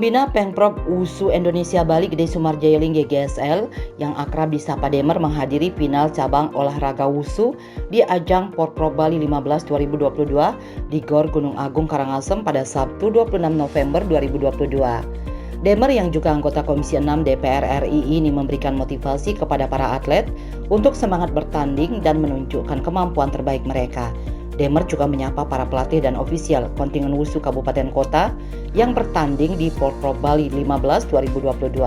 Pembina Pengprov WUSU Indonesia Bali Gede Sumarjailing GGSL yang akrab disapa Demer menghadiri final cabang olahraga WUSU di ajang Porprov Bali 15 2022 di Gor Gunung Agung Karangasem pada Sabtu 26 November 2022. Demer yang juga anggota Komisi 6 DPR RI ini memberikan motivasi kepada para atlet untuk semangat bertanding dan menunjukkan kemampuan terbaik mereka. Demer juga menyapa para pelatih dan ofisial kontingen WUSU Kabupaten Kota yang bertanding di Porprov Bali 15 2022.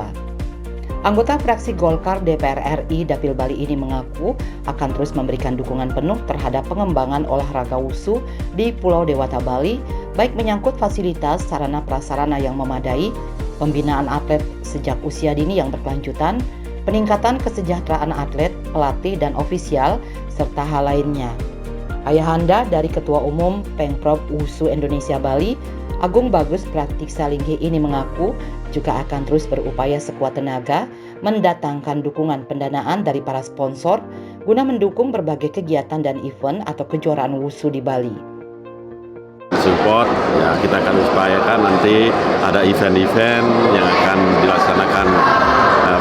Anggota fraksi Golkar DPR RI Dapil Bali ini mengaku akan terus memberikan dukungan penuh terhadap pengembangan olahraga WUSU di Pulau Dewata Bali, baik menyangkut fasilitas, sarana prasarana yang memadai, pembinaan atlet sejak usia dini yang berkelanjutan, peningkatan kesejahteraan atlet, pelatih dan ofisial, serta hal lainnya. Ayahanda dari Ketua Umum Pengprov WUSU Indonesia Bali, Agung Bagus Pratiksa Linggi ini mengaku juga akan terus berupaya sekuat tenaga mendatangkan dukungan pendanaan dari para sponsor guna mendukung berbagai kegiatan dan event atau kejuaraan WUSU di Bali. Support, ya kita akan upayakan nanti ada event-event yang akan dilaksanakan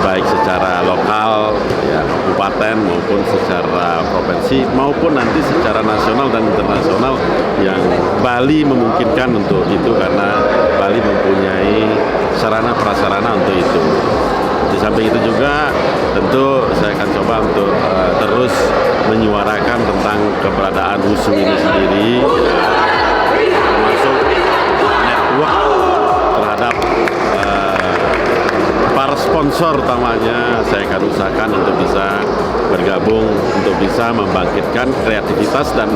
baik secara lokal, ya, kabupaten maupun secara provinsi maupun nanti secara nasional dan internasional yang Bali memungkinkan untuk itu karena Bali mempunyai sarana prasarana untuk itu. Di samping itu juga tentu saya akan coba untuk terus menyuarakan tentang keberadaan WUSU ini sendiri, termasuk network terhadap para sponsor utamanya. Saya akan usahakan untuk bisa bergabung, untuk bisa membangkitkan kreativitas dan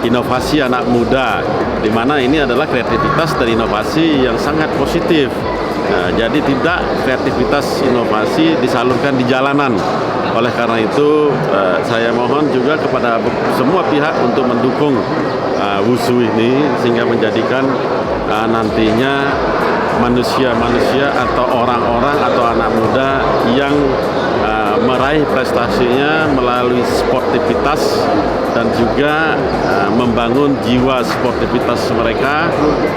inovasi anak muda, di mana ini adalah kreativitas dan inovasi yang sangat positif. Nah, jadi tidak kreativitas inovasi disalurkan di jalanan. Oleh karena itu saya mohon juga kepada semua pihak untuk mendukung WUSU ini sehingga menjadikan nantinya manusia-manusia atau orang-orang atau anak muda yang meraih prestasinya melalui sportivitas dan juga membangun jiwa sportivitas mereka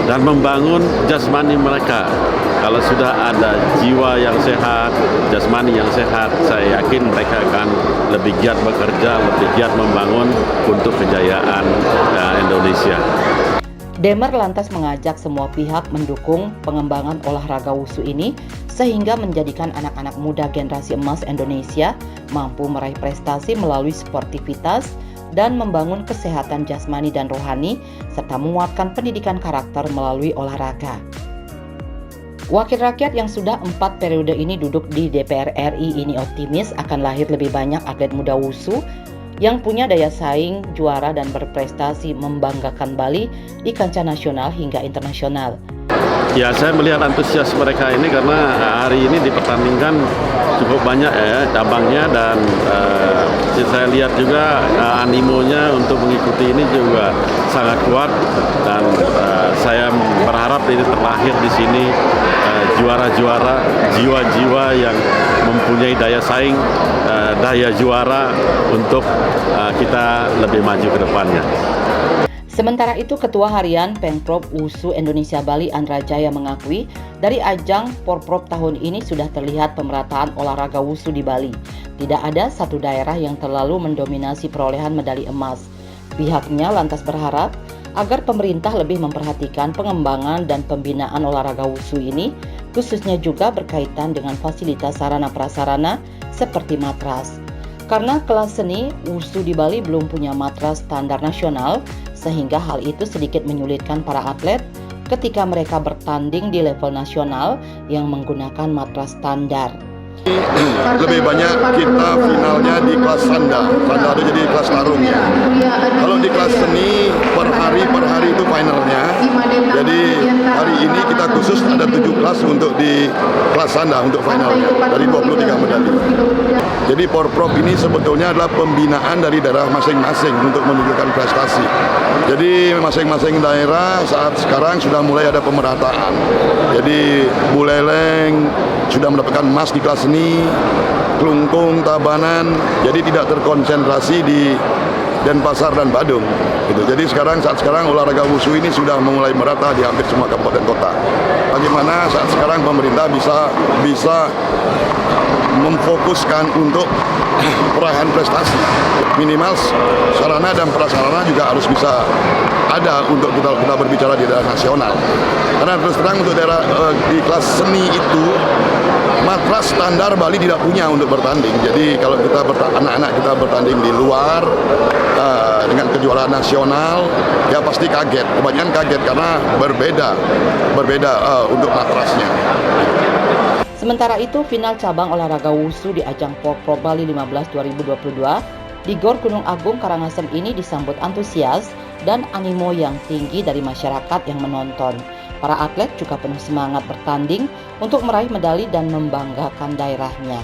dan membangun jasmani mereka. Kalau sudah ada jiwa yang sehat, jasmani yang sehat, saya yakin mereka akan lebih giat bekerja, lebih giat membangun untuk kejayaan Indonesia. Demer lantas mengajak semua pihak mendukung pengembangan olahraga WUSU ini sehingga menjadikan anak-anak muda generasi emas Indonesia mampu meraih prestasi melalui sportivitas dan membangun kesehatan jasmani dan rohani serta menguatkan pendidikan karakter melalui olahraga. Wakil rakyat yang sudah 4 periode ini duduk di DPR RI ini optimis akan lahir lebih banyak atlet muda WUSU yang punya daya saing, juara dan berprestasi membanggakan Bali di kancah nasional hingga internasional. Ya, saya melihat antusias mereka ini karena hari ini dipertandingkan cukup banyak ya cabangnya dan saya lihat juga animonya untuk mengikuti ini juga sangat kuat dan saya berharap ini terlahir di sini juara-juara, jiwa-jiwa yang mempunyai daya saing, daya juara untuk kita lebih maju ke depannya. Sementara itu, Ketua Harian Pengprov WUSU Indonesia Bali Andra Jaya mengakui dari ajang Porprov tahun ini sudah terlihat pemerataan olahraga WUSU di Bali. Tidak ada satu daerah yang terlalu mendominasi perolehan medali emas. Pihaknya lantas berharap agar pemerintah lebih memperhatikan pengembangan dan pembinaan olahraga WUSU ini, khususnya juga berkaitan dengan fasilitas sarana prasarana seperti matras. Karena kelas seni WUSU di Bali belum punya matras standar nasional, sehingga hal itu sedikit menyulitkan para atlet ketika mereka bertanding di level nasional yang menggunakan matras standar. Lebih banyak kita finalnya di kelas sanda itu jadi kelas tarung ya. Kalau di kelas seni per hari itu finalnya. Jadi hari ini kita khusus ada 7 kelas untuk di kelas sanda untuk finalnya dari 23 medali. Jadi Porprov ini sebetulnya adalah pembinaan dari daerah masing-masing untuk menunjukkan prestasi. Jadi masing-masing daerah saat sekarang sudah mulai ada pemerataan. Jadi Buleleng sudah mendapatkan emas di kelas seni, Klungkung, Tabanan, jadi tidak terkonsentrasi di Denpasar dan Badung. Gitu. Jadi saat sekarang olahraga wushu ini sudah mulai merata di hampir semua kabupaten kota. Bagaimana saat sekarang pemerintah bisa memfokuskan untuk peraih prestasi. Minimal sarana dan prasarana juga harus bisa ada untuk kita berbicara di daerah nasional. Karena terus terang untuk daerah di kelas seni itu matras standar Bali tidak punya untuk bertanding. Jadi kalau anak-anak kita bertanding di luar dengan kejuaraan nasional, ya pasti kaget. Kebanyakan kaget karena berbeda untuk matrasnya. Sementara itu, final cabang olahraga wushu di ajang Porprov Bali 15 2022 di Gor Gunung Agung Karangasem ini disambut antusias dan animo yang tinggi dari masyarakat yang menonton. Para atlet juga penuh semangat bertanding untuk meraih medali dan membanggakan daerahnya.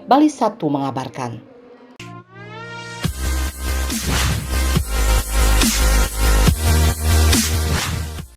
Bali 1 mengabarkan.